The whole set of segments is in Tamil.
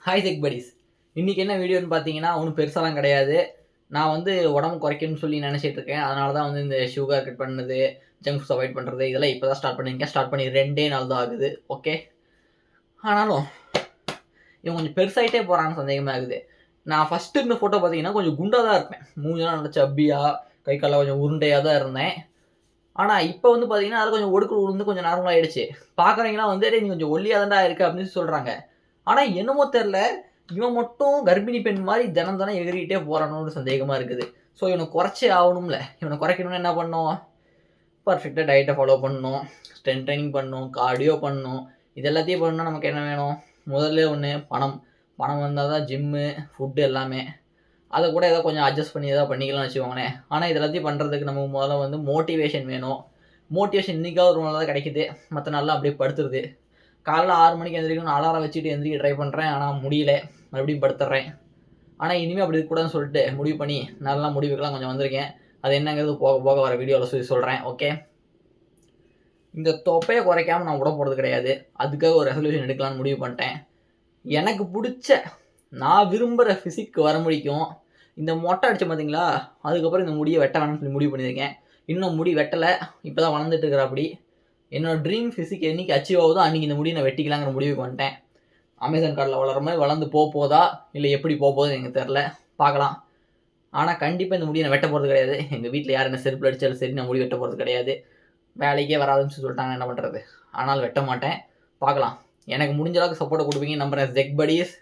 Hi tech buddies. இன்றைக்கி என்ன வீடியோன்னு பார்த்தீங்கன்னா, ஒன்றும் பெருசாலாம் கிடையாது. நான் வந்து உடம்பு குறைக்கணும்னு சொல்லி நினச்சிட்டு இருக்கேன். அதனால தான் வந்து இந்த சுகர் கட் பண்ணது, ஜங்க் ஃபுட்ஸ் அவாய்ட் பண்ணுறது இதெல்லாம் இப்போ தான் ஸ்டார்ட் பண்ணியிருக்கேன். ஸ்டார்ட் பண்ணி 2 நாள் தான் ஆகுது. ஓகே. ஆனாலும் இவன் கொஞ்சம் பெருசாயிட்டே போகிறான்னு சந்தேகமாக இருக்குது. நான் ஃபஸ்ட்டு இருந்த ஃபோட்டோ பார்த்தீங்கன்னா, கொஞ்சம் குண்டாக தான் இருப்பேன். மூஞ்செல்லாம் நல்லா சப்பியா, கை கால்லாம் கொஞ்சம் உருண்டையாக தான் இருந்தேன். ஆனால் இப்போ வந்து பார்த்தீங்கன்னா, அதில் கொஞ்சம் ஒடுக்கு உளுந்து கொஞ்சம் நார்மல் ஆகிடுச்சு. பார்க்குறவங்கலாம் வந்து டேய் நீ கொஞ்சம் ஒல்லியாக தான்டா இருக்க அப்படின்னு சொல்கிறாங்க. ஆனால் என்னமோ தெரில, இவன் மட்டும் கர்ப்பிணி பெண் மாதிரி தினம் தினம் எகிறிக்கிட்டே போகிறானோன்னு சந்தேகமாக இருக்குது. ஸோ இவனை குறைச்சே ஆகணும்ல. இவனை குறைக்கணும்னு என்ன பண்ணணும்? பர்ஃபெக்டாக டயட்டை ஃபாலோ பண்ணணும், ஸ்ட்ரென்த் ட்ரைனிங் பண்ணணும், கார்டியோ பண்ணணும். இது எல்லாத்தையும் பண்ணால் நமக்கு என்ன வேணும்? முதல்ல ஒன்று பணம். பணம் வந்தால் தான் ஜிம்மு, ஃபுட்டு எல்லாமே. அதை கூட ஏதோ கொஞ்சம் அட்ஜஸ்ட் பண்ணி ஏதாவது பண்ணிக்கலாம்னு வச்சுக்கோங்களேன். ஆனால் இது எல்லாத்தையும் பண்ணுறதுக்கு நமக்கு முதல்ல வந்து மோட்டிவேஷன் வேணும். மோட்டிவேஷன் இன்றைக்காவது ஒரு நாள் தான் கிடைக்குது. மற்ற நாள்லாம் அப்படியே படுத்துருது. காலைல 6 மணிக்கு எந்திரிக்கணும்னு அலாரம் வச்சுட்டு எந்திரிக்க ட்ரை பண்ணுறேன். ஆனால் முடியல. மறுபடியும் படுத்துடுறேன். ஆனால் இனிமேல் அப்படி இருக்கக்கூடாதுன்னு சொல்லிட்டு முடிவு பண்ணி நல்லா முடிவுக்கெல்லாம் கொஞ்சம் வந்திருக்கேன். அது என்னங்கிறது போக போக வர வீடியோவில் சொல்கிறேன். ஓகே. இந்த தொப்பையை குறைக்காமல் நான் விட போகிறது கிடையாது. அதுக்காக ஒரு ரெசல்யூஷன் எடுக்கலான்னு முடிவு பண்ணிட்டேன். எனக்கு பிடிச்ச நான் விரும்புகிற ஃபிசிக்கு வர முடிக்கும். இந்த மொட்டை அடித்த பார்த்தீங்களா, அதுக்கப்புறம் இந்த முடியை வெட்ட வேணும்னு சொல்லி முடிவு பண்ணியிருக்கேன். இன்னும் முடி வெட்டலை. இப்போ தான் வளர்ந்துட்டு இருக்கிற அப்படி. என்னோடய ட்ரீம் ஃபிசிக் என்றைக்கு அச்சீவ் ஆகுதோ அன்றைக்கி இந்த முடியை நான் வெட்டிக்கலாங்கிற முடிவுக்கு வந்துட்டேன். அமேசான் கார்டில் வளர மாதிரி வளர்ந்து போதா இல்லை எப்படி போகுதுன்னு எனக்கு தெரில. பார்க்கலாம். ஆனால் கண்டிப்பாக இந்த முடியை நான் வெட்ட போகிறது கிடையாது. எங்கள் வீட்டில் யார் என்ன செருப்பு அடித்தாலும் சரி நான் முடி வெட்ட போகிறது கிடையாது. வேலைக்கே வராதுன்னு சொல்லிட்டாங்க, என்ன பண்ணுறது. ஆனால் வெட்ட மாட்டேன். பார்க்கலாம். எனக்கு முடிஞ்ச அளவுக்கு சப்போர்ட்டை கொடுப்பீங்க நம்புறேன் டெக் படிஸ்.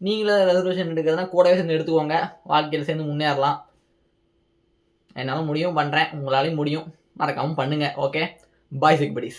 நீங்களும் ரெசல்யூஷன் எடுக்கிறதுனா கூடவே சேர்ந்து எடுத்துக்கோங்க. வாழ்க்கையில் சேர்ந்து முன்னேறலாம். என்னால் முடியும், பண்ணுறேன். உங்களாலையும் முடியும். மறக்காமல் பண்ணுங்கள். ஓகே. பாய் டெக் படிஸ்.